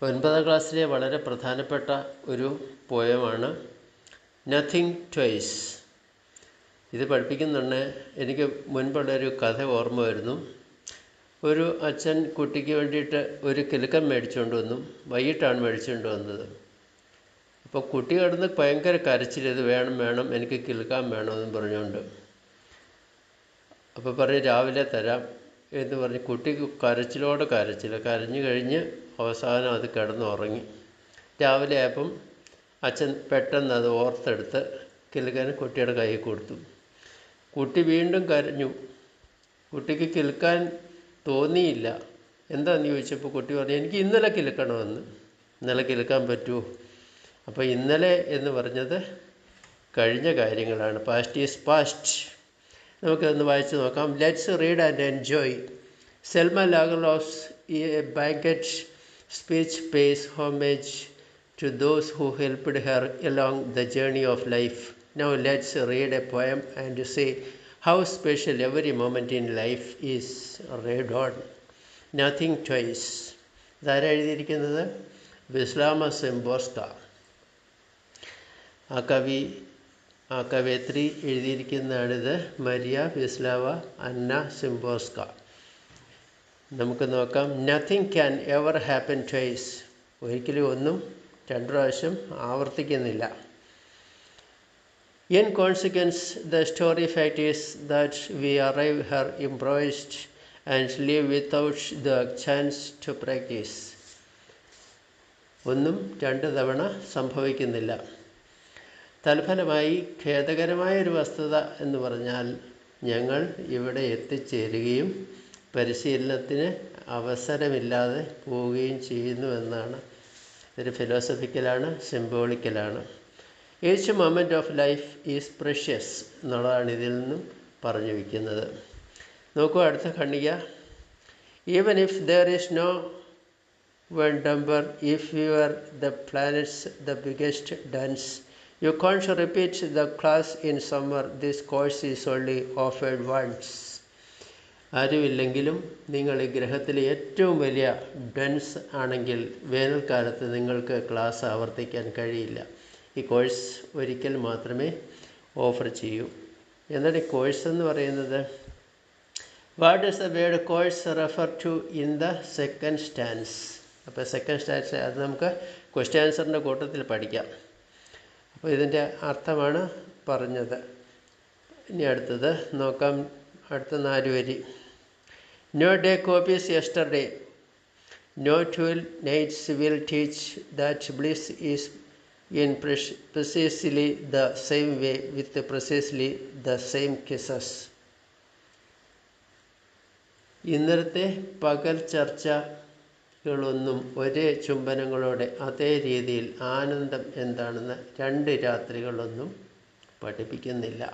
9ാം ക്ലാസ്സിലെ വളരെ പ്രധാനപ്പെട്ട ഒരു പോയമാണ് നത്തിങ് ട്വൈസ്. ഇത് പഠിപ്പിക്കുന്നുണ്ട്. എനിക്ക് മുൻപുള്ളൊരു കഥ ഓർമ്മ വരുന്നു. ഒരു അച്ഛൻ കുട്ടിക്ക് വേണ്ടിയിട്ട് ഒരു കിലുക്കം മേടിച്ചുകൊണ്ട് വന്നു. വൈകിട്ടാണ് മേടിച്ചുകൊണ്ട് വന്നത്. അപ്പോൾ കുട്ടി കിടന്ന് ഭയങ്കര കരച്ചിൽ, ഇത് വേണം വേണം, എനിക്ക് കിലുക്കാൻ വേണമെന്ന് പറഞ്ഞുകൊണ്ട്. അപ്പോൾ പറഞ്ഞ് രാവിലെ തരാം എന്ന് പറഞ്ഞ് കുട്ടിക്ക് കരച്ചിലോടെ കരഞ്ഞു കഴിഞ്ഞ് അവസാനം അത് കിടന്നുറങ്ങി. രാവിലെ ആയപ്പം അച്ഛൻ പെട്ടെന്ന് അത് ഓർത്തെടുത്ത് കിലുക്കാൻ കുട്ടിയുടെ കയ്യിൽ കൊടുത്തു. കുട്ടി വീണ്ടും കരഞ്ഞു. കുട്ടിക്ക് കിലുക്കാൻ തോന്നിയില്ല. എന്താണെന്ന് ചോദിച്ചപ്പോൾ കുട്ടി പറഞ്ഞു, എനിക്ക് ഇന്നലെ കിലുക്കണമെന്ന്. ഇന്നലെ കിലുക്കാൻ പറ്റുമോ? അപ്പോൾ ഇന്നലെ എന്ന് പറഞ്ഞത് കഴിഞ്ഞ കാര്യങ്ങളാണ്. Past is past. നമുക്കതൊന്ന് വായിച്ച് നോക്കാം. Let's read and enjoy. Selma Lagerlof's a banquet speech pays homage to those who helped her along the journey of life. Now let's read a poem and say how special every moment in life is. Read on. Nothing twice. ഇതാരാ എഴുതിയിരിക്കുന്നത്? വിസ്ലാമ സിംബോർസ്ക. ആ കവയത്രി എഴുതിയിരിക്കുന്നതാണിത്. Maria Wislawa അന്ന Szymborska. നമുക്ക് നോക്കാം. Nothing can ever happen twice. ഒരിക്കലും ഒന്നും രണ്ട് പ്രാവശ്യം ആവർത്തിക്കുന്നില്ല. In consequence the story fact is that we arrive her improvised and leave without the chance to practice. ഒന്നും രണ്ട് തവണ സംഭവിക്കുന്നില്ല. തൽഫലമായി ഖേദകരമായൊരു വസ്തുത എന്ന് പറഞ്ഞാൽ ഞങ്ങൾ ഇവിടെ എത്തിച്ചേരുകയും പരിശീലനത്തിന് അവസരമില്ലാതെ പോവുകയും ചെയ്യുന്നുവെന്നാണ്. ഇതൊരു ഫിലോസഫിക്കലാണ്, സിംബോളിക്കലാണ്. Each moment of life is precious എന്നുള്ളതാണ് ഇതിൽ നിന്നും പറഞ്ഞു വയ്ക്കുന്നത്. നോക്കൂ അടുത്ത ഖണ്ഡിക. Even if there is no one number, if you are the planet's the biggest dunce, you can't repeat the class in summer, this course is only offered once. ആരുമില്ലെങ്കിലും നിങ്ങൾ ഈ ഗ്രഹത്തിലെ ഏറ്റവും വലിയ ഡെൻസ് ആണെങ്കിൽ വേനൽക്കാലത്ത് നിങ്ങൾക്ക് ക്ലാസ് ആവർത്തിക്കാൻ കഴിയില്ല. ഈ കോഴ്സ് ഒരിക്കൽ മാത്രമേ ഓഫർ ചെയ്യൂ. എന്താണ് ഈ കോഴ്സ് എന്ന് പറയുന്നത്? What does the word course refer to in the second stanza? അപ്പോൾ സെക്കൻഡ് സ്റ്റാൻസ് അത് നമുക്ക് ക്വസ്റ്റ്യൻ ആൻസറിൻ്റെ കൂട്ടത്തിൽ പഠിക്കാം. അപ്പോൾ ഇതിൻ്റെ അർത്ഥമാണ് പറഞ്ഞത്. ഇനി അടുത്തത് നോക്കാം. അടുത്ത 4 വരി. No day copies yesterday. No 12 nights will teach that bliss is in precisely the same way with precisely the same kisses. ഇന്നലത്തെ പകൽ ചർച്ചകളൊന്നും ഒരേ ചുംബനങ്ങളോടെ അതേ രീതിയിൽ ആനന്ദം എന്താണെന്ന് 2 രാത്രികളൊന്നും പഠിപ്പിക്കുന്നില്ല.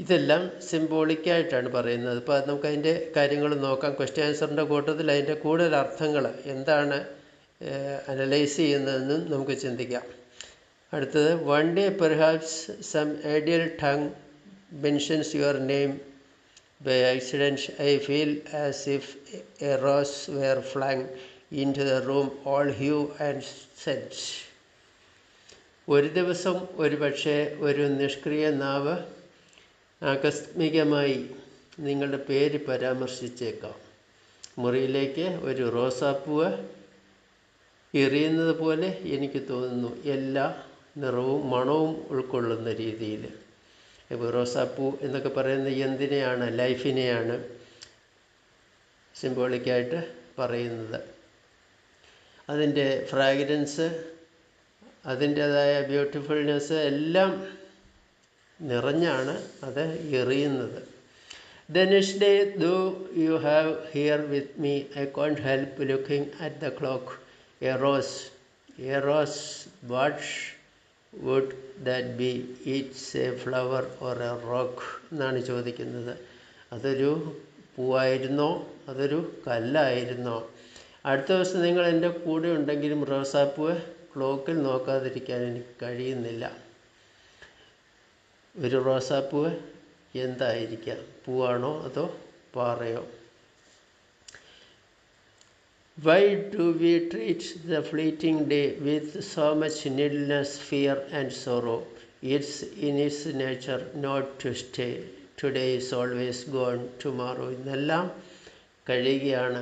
ഇതെല്ലാം സിംബോളിക്കായിട്ടാണ് പറയുന്നത്. ഇപ്പോൾ നമുക്കതിൻ്റെ കാര്യങ്ങൾ നോക്കാം. ക്വസ്റ്റ്യൻ ആൻസറിൻ്റെ കൂട്ടത്തിൽ അതിൻ്റെ കൂടുതൽ അർത്ഥങ്ങൾ എന്താണ് അനലൈസ് ചെയ്യുന്നതെന്നും നമുക്ക് ചിന്തിക്കാം. അടുത്തത്. One day perhaps some idle tongue mentions your name by accident. I feel as if a rose were flung in to the room all hue and scent. ഒരു ദിവസം ഒരു പക്ഷേ ഒരു നിഷ്ക്രിയ നാവ് ആകസ്മികമായി നിങ്ങളുടെ പേര് പരാമർശിച്ചേക്കാം. മുറിയിലേക്ക് ഒരു റോസാപ്പൂവ് എറിയുന്നത് പോലെ എനിക്ക് തോന്നുന്നു, എല്ലാ നിറവും മണവും ഉൾക്കൊള്ളുന്ന രീതിയിൽ. ഇപ്പോൾ റോസാപ്പൂ എന്നൊക്കെ പറയുന്നത് എന്തിനെയാണ്? ലൈഫിനെയാണ് സിംബോളിക്കായിട്ട് പറയുന്നത്. അതിൻ്റെ ഫ്രാഗ്രൻസ്, അതിൻ്റേതായ ബ്യൂട്ടിഫുൾനെസ് എല്ലാം നിറഞ്ഞാണ് അത് എറിയുന്നത്. The next day though you have here with me, I കോൺട്ട് help looking at the clock. A rose what would that be? It's A flower or A rock എന്നാണ് ചോദിക്കുന്നത്. അതൊരു പൂവായിരുന്നോ അതൊരു കല്ലായിരുന്നോ? അടുത്ത ദിവസം നിങ്ങൾ എൻ്റെ കൂടെ ഉണ്ടെങ്കിലും റോസാപ്പൂവ് ക്ലോക്കിൽ നോക്കാതിരിക്കാൻ എനിക്ക് കഴിയുന്നില്ല. ഒരു റോസാപ്പൂവ് എന്തായിരിക്കാം? പൂവാണോ അതോ പാറയോ? Why do we treat the fleeting day with so much needless fear and sorrow? It's in its nature not to stay. Today is always gone, tomorrow ഇന്നെല്ലാം കഴിയുകയാണ്,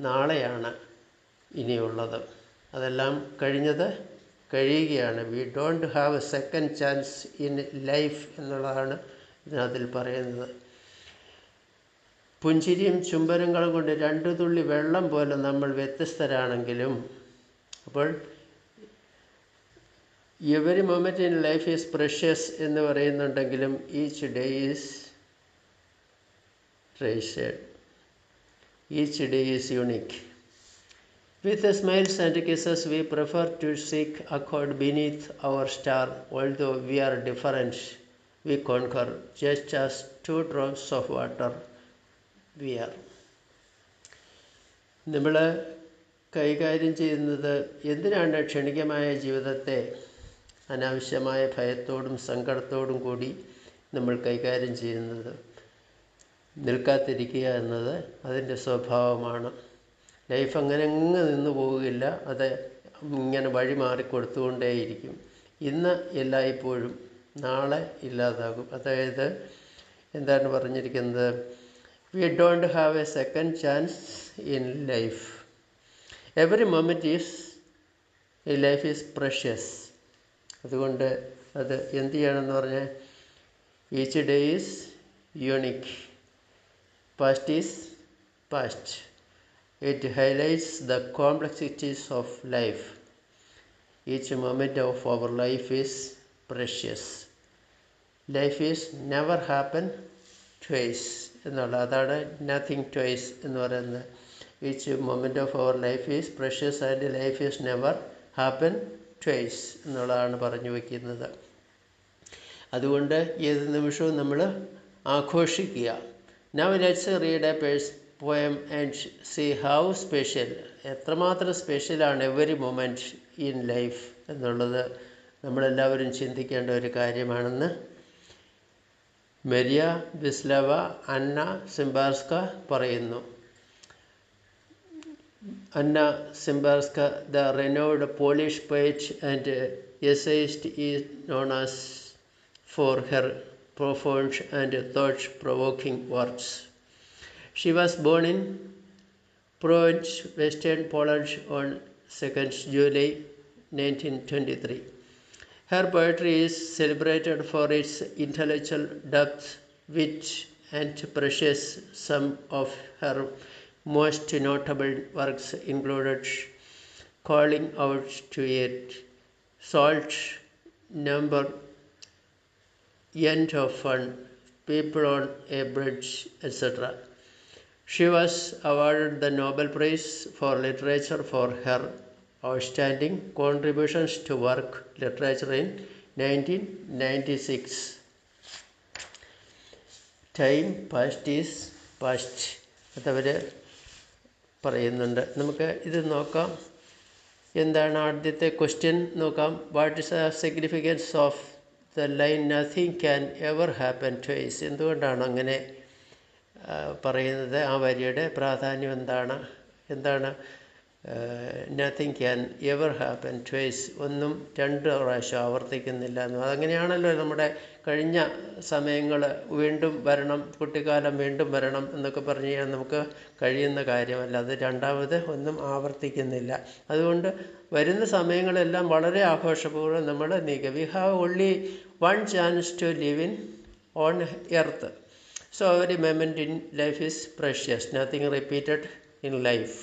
നാളെയാണ് ഇനിയുള്ളത്. അതെല്ലാം കഴിഞ്ഞത് കഴിയുകയാണ്. We don't have A second chance in life എന്നുള്ളതാണ് ഇതിനകത്തിൽ പറയുന്നത്. പുഞ്ചിരിയും ചുംബനങ്ങളും കൊണ്ട് 2 തുള്ളി വെള്ളം പോലെ നമ്മൾ വ്യത്യസ്തരാണെങ്കിലും, അപ്പോൾ every moment in life is precious എന്ന് പറയുന്നുണ്ടെങ്കിലും each day is treasured, each day is unique. With smiles and kisses we prefer to seek accord beneath our star. Although we are different, we conquer just as 2 drops of water we are. നമ്മൾ കൈകാര്യം ചെയ്യുന്നത് എന്തിനാണ് ക്ഷണികമായ ജീവിതത്തെ അനാവശ്യമായ ഭയത്തോടും സങ്കടത്തോടും കൂടി നമ്മൾ കൈകാര്യം ചെയ്യുന്നത്? നിൽക്കാതിരിക്കുക എന്നത് അതിൻ്റെ സ്വഭാവമാണ്. ലൈഫ് അങ്ങനെ നിന്ന് പോവുകയില്ല, അത് ഇങ്ങനെ വഴി മാറിക്കൊടുത്തുകൊണ്ടേയിരിക്കും. ഇന്ന് എല്ലായ്പ്പോഴും നാളെ ഇല്ലാതാകും. അതായത് എന്താണ് പറഞ്ഞിരിക്കുന്നത്? We don't have A second chance in life. Every moment life is precious. അതുകൊണ്ട് അത് എന്ത് ചെയ്യണമെന്ന് പറഞ്ഞാൽ, each day is unique, past is past. It highlights the complexities of life. Each moment of our life is precious. Life is never happen twice എന്നുള്ള, അതാണ് nothing twice എന്ന് പറയുന്നത്. Each moment of our life is precious and life is never happen twice എന്നുള്ളതാണ് പറഞ്ഞു വയ്ക്കുന്നത്. അതുകൊണ്ട് ഏത് നിമിഷവും നമ്മൾ ആഘോഷിക്കുക. Now let's read a poem and see how special, എത്രമാത്രം സ്പെഷ്യലാണ് എവരി മൊമെൻറ്റ് ഇൻ ലൈഫ് എന്നുള്ളത് നമ്മളെല്ലാവരും ചിന്തിക്കേണ്ട ഒരു കാര്യമാണെന്ന് മരിയ വിസ്ലവ അന്ന സിംബാർസ്ക പറയുന്നു. അന്ന സിംബാർസ്ക, the renowned Polish poet and essayist, is known as for her profound and thought-provoking works. She was born in Providence, Western Poland on 2nd July 1923. Her poetry is celebrated for its intellectual depth, wit, and precious. Some of her most notable works included Calling Out to It, Salt, Number, End of Fun, People on a Bridge, etc. She was awarded the Nobel Prize for Literature for her outstanding contributions to work literature in 1996. Time past is past അതവർ പറയുന്നുണ്ട്. നമുക്ക് ഇത് നോക്കാം. എന്താണ് ആദ്യത്തെ question നോക്കാം. What is the significance of the line nothing can ever happen twice? എന്തുകൊണ്ടാണ് അങ്ങനെ പറയുന്നത്? ആ വരിയുടെ പ്രാധാന്യം എന്താണ്? Nothing can ever happen twice, ഒന്നും 2 പ്രാവശ്യം ആവർത്തിക്കുന്നില്ല എന്ന്. അതങ്ങനെയാണല്ലോ നമ്മുടെ കഴിഞ്ഞ സമയങ്ങൾ വീണ്ടും വരണം, കുട്ടിക്കാലം വീണ്ടും വരണം എന്നൊക്കെ പറഞ്ഞു കഴിഞ്ഞാൽ നമുക്ക് കഴിയുന്ന കാര്യമല്ല. അത് രണ്ടാമത് ഒന്നും ആവർത്തിക്കുന്നില്ല. അതുകൊണ്ട് വരുന്ന സമയങ്ങളെല്ലാം വളരെ ആഘോഷപൂർവ്വം നമ്മൾ നീക്കുക. We have only 1 chance to live in on earth. So every moment in life is precious. Nothing repeated in life.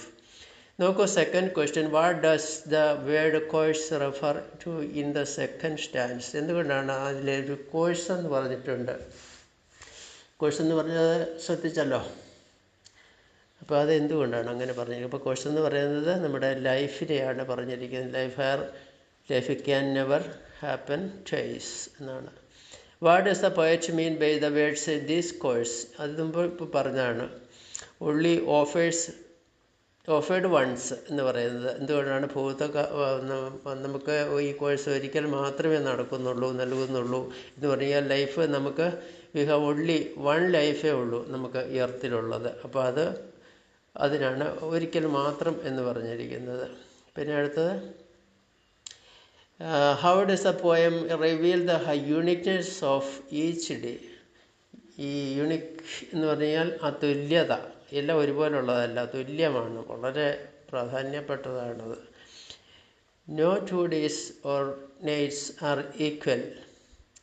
നോക്കൂ, second question. What does the word course refer to in the second stanza? എന്തുകൊണ്ടാണ് അതിലൊരു course എന്ന് പറഞ്ഞിട്ടുണ്ട്? Course എന്ന് പറഞ്ഞത് ശ്രദ്ധിച്ചല്ലോ. അപ്പോൾ അത് എന്തുകൊണ്ടാണ് അങ്ങനെ പറഞ്ഞിരിക്കുന്നത്? അപ്പോൾ കോഴ്സ് എന്ന് പറയുന്നത് നമ്മുടെ ലൈഫിനെയാണ് പറഞ്ഞിരിക്കുന്നത്. Life can never happen twice എന്നാണ്. What does the poet mean by the words this course? അത് മുമ്പ് ഇപ്പോൾ പറഞ്ഞതാണ്. ഓൺലി ഓഫേർഡ് വൺസ് എന്ന് പറയുന്നത് എന്തുകൊണ്ടാണ്? നമുക്ക് ഈ കോഴ്സ് ഒരിക്കൽ മാത്രമേ നൽകുന്നുള്ളൂ എന്ന് പറഞ്ഞാൽ ലൈഫ് നമുക്ക് വി ഹാവ് ഓൺലി 1 ലൈഫേ ഉള്ളൂ നമുക്ക് ഈ എർത്തിലുള്ളത്. അപ്പോൾ അതിനാണ് ഒരിക്കൽ മാത്രം എന്ന് പറഞ്ഞിരിക്കുന്നത്. പിന്നെ അടുത്തത്, how does the poem reveal the uniqueness of each day. ഈ യൂണിക് എന്ന് പറഞ്ഞാൽ അതുല്യത, എല്ലാം ഒരുപോലുള്ളതല്ല, തുല്യമാണ്, വളരെ പ്രാധാന്യപ്പെട്ടതാണത്. No 2 days or nights are equal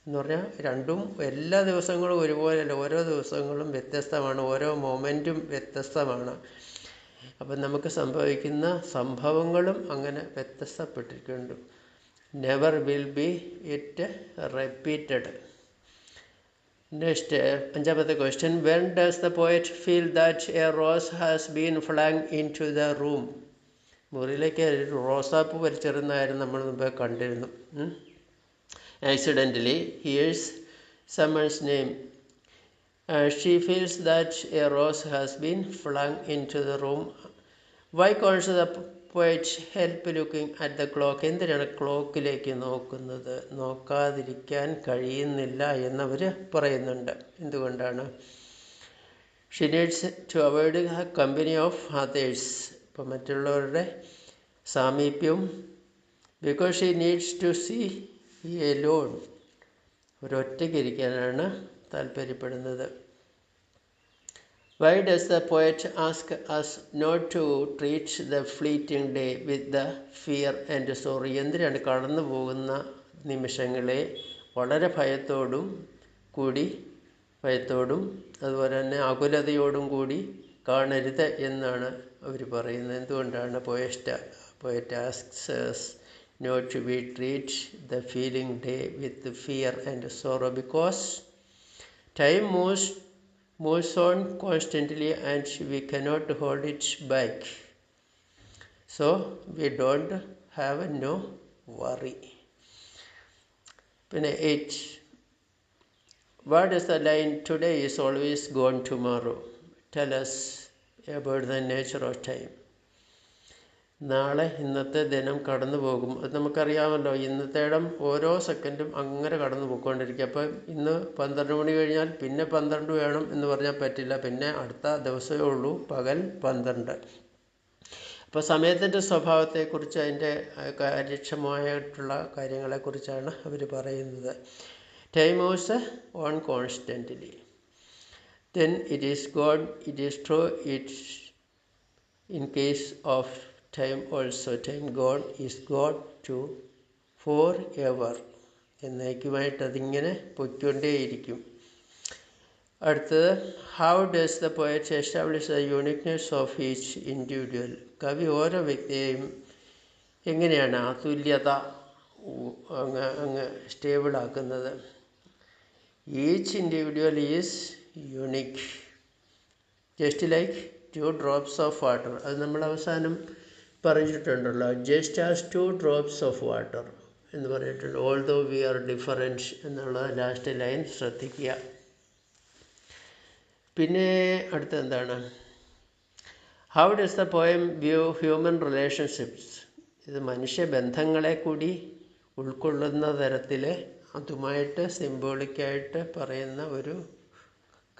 എന്ന് പറഞ്ഞാൽ രണ്ടും എല്ലാ ദിവസങ്ങളും ഒരുപോലെയല്ല, ഓരോ ദിവസങ്ങളും വ്യത്യസ്തമാണ്, ഓരോ മൊമെൻറ്റും വ്യത്യസ്തമാണ്. അപ്പം നമുക്ക് സംഭവിക്കുന്ന സംഭവങ്ങളും അങ്ങനെ വ്യത്യസ്തപ്പെട്ടിട്ടുണ്ട്. Never will be it repeated. Next, 5ാമത്തെ question, when does the poet feel that a rose has been flung in to the room. മുറിയിലേക്ക് റോസാപ്പൂ വലിച്ചെറിയുന്നതായിരുന്നു നമ്മൾ മുമ്പേ കണ്ടിരുന്നു. Accidentally hears someone's name. She feels that a rose has been flung into the room. Why can't the poet help looking at the clock? എന്തിനാണ് ക്ലോക്കിലേക്ക് നോക്കുന്നത്? നോക്കാതിരിക്കാൻ കഴിയുന്നില്ല എന്നവർ പറയുന്നുണ്ട്. എന്തുകൊണ്ടാണ്? She needs to avoid the company of others. ഇപ്പം മറ്റുള്ളവരുടെ സാമീപ്യവും. Because she needs to see alone. ഒരൊറ്റയ്ക്ക് ഇരിക്കാനാണ് താല്പര്യപ്പെടുന്നത്. Why does the poet ask us not to treat the fleeting day with the fear and sorrow? എന്തിനാണ് കടന്നു പോകുന്ന നിമിഷങ്ങളെ വളരെ ഭയത്തോടും അതുപോലെ തന്നെ ആകുലതയോടും കൂടി കാണരുത് എന്നാണ് അവർ പറയുന്നത്. എന്തുകൊണ്ടാണ് poet asks us not to be treat the feeling day with fear and sorrow? Because time moves on constantly and we cannot hold it back, so we don't have no worry. പിന്നെ 8, what is the line, today is always gone tomorrow? Tell us about the nature of time. നാളെ ഇന്നത്തെ ദിനം കടന്നു പോകും. അത് നമുക്കറിയാമല്ലോ, ഇന്നത്തേടം ഓരോ സെക്കൻഡും അങ്ങനെ കടന്നു പോയിക്കൊണ്ടിരിക്കുക. അപ്പം ഇന്ന് 12 മണി കഴിഞ്ഞാൽ പിന്നെ 12 വേണം എന്ന് പറഞ്ഞാൽ പറ്റില്ല, പിന്നെ അടുത്ത ദിവസമേ ഉള്ളൂ പകൽ 12. അപ്പോൾ സമയത്തിൻ്റെ സ്വഭാവത്തെക്കുറിച്ച്, അതിൻ്റെ കാര്യക്ഷമമായിട്ടുള്ള കാര്യങ്ങളെക്കുറിച്ചാണ് അവർ പറയുന്നത്. Time moves on constantly. Then it is God, it is true, it in case of time also. Time God is God to forever. എന്നേക്കുമായിട്ട് അതിങ്ങനെ പൊയ്ക്കൊണ്ടേയിരിക്കും. അടുത്തത്, how does the poet establish the uniqueness of each individual. കവി ഓരോ വ്യക്തിയെയും എങ്ങനെയാണ് ആ തുല്യത അങ്ങ് സ്റ്റേബിളാക്കുന്നത്? Each individual is unique, just like 2 drops of water. അത് നമ്മൾ അവസാനം പറഞ്ഞിട്ടുണ്ടല്ലോ, just as 2 drops of water എന്ന് പറഞ്ഞിട്ടുണ്ട്. ഓൾദോ വി ആർ ഡിഫറൻറ്റ് എന്നുള്ള ലാസ്റ്റ് ലൈൻ ശ്രദ്ധിക്കുക. പിന്നെ അടുത്ത എന്താണ്, how does the poem view human relationships. ഇത് മനുഷ്യബന്ധങ്ങളെ കൂടി ഉൾക്കൊള്ളുന്ന തരത്തിൽ അതുമായിട്ട് സിംബോളിക്കായിട്ട് പറയുന്ന ഒരു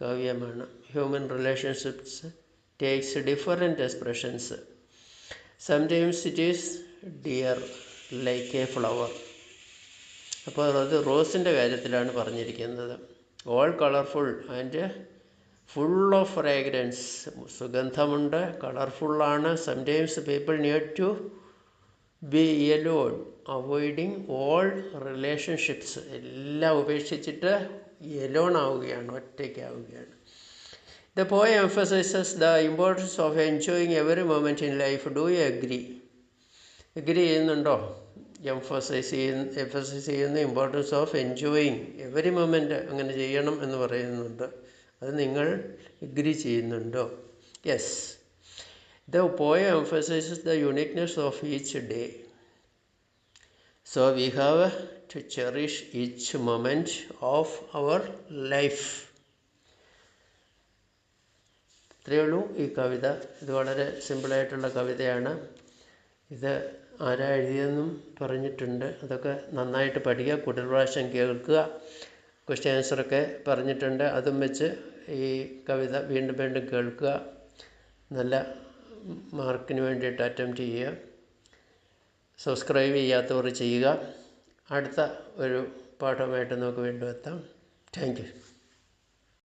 കാവ്യമാണ്. Human relationships takes different expressions. Sometimes it is dear like a flower. അപ്പോൾ അത് റോസിൻ്റെ കാര്യത്തിലാണ് പറഞ്ഞിരിക്കുന്നത്. All colourful and full of fragrance. സുഗന്ധമുണ്ട്, കളർഫുള്ളാണ്. Sometimes people need to be alone, avoiding all relationships. എല്ലാം ഉപേക്ഷിച്ചിട്ട് എലോൺ ആവുകയാണ്, ഒറ്റയ്ക്കാവുകയാണ്. The poem emphasizes the importance of enjoying every moment in life. Do you agree? Agree ചെയ്യുന്നുണ്ടോ? Emphasise ചെയ്യുന്ന importance of enjoying every moment അങ്ങനെ ചെയ്യണം എന്ന് പറയുന്നുണ്ട്. അത് നിങ്ങൾ എഗ്രി ചെയ്യുന്നുണ്ടോ? Yes. The poem emphasizes the uniqueness of each day. So we have to cherish each moment of our life. ഇത്രയേ ഉള്ളൂ ഈ കവിത. ഇത് വളരെ സിമ്പിളായിട്ടുള്ള കവിതയാണ്. ഇത് ആരാ എഴുതിയെന്നും പറഞ്ഞിട്ടുണ്ട്. അതൊക്കെ നന്നായിട്ട് പഠിക്കുക, കൂടുതൽ പ്രാവശ്യം കേൾക്കുക. ക്വസ്റ്റ്യൻ ആൻസറൊക്കെ പറഞ്ഞിട്ടുണ്ട്. അതും വെച്ച് ഈ കവിത വീണ്ടും വീണ്ടും കേൾക്കുക. നല്ല മാർക്കിന് വേണ്ടിയിട്ട് അറ്റംപ്റ്റ് ചെയ്യുക. സബ്സ്ക്രൈബ് ചെയ്യാത്തവർ ചെയ്യുക. അടുത്ത ഒരു പാഠമായിട്ട് നമുക്ക് വീണ്ടും എത്താം. Thank you.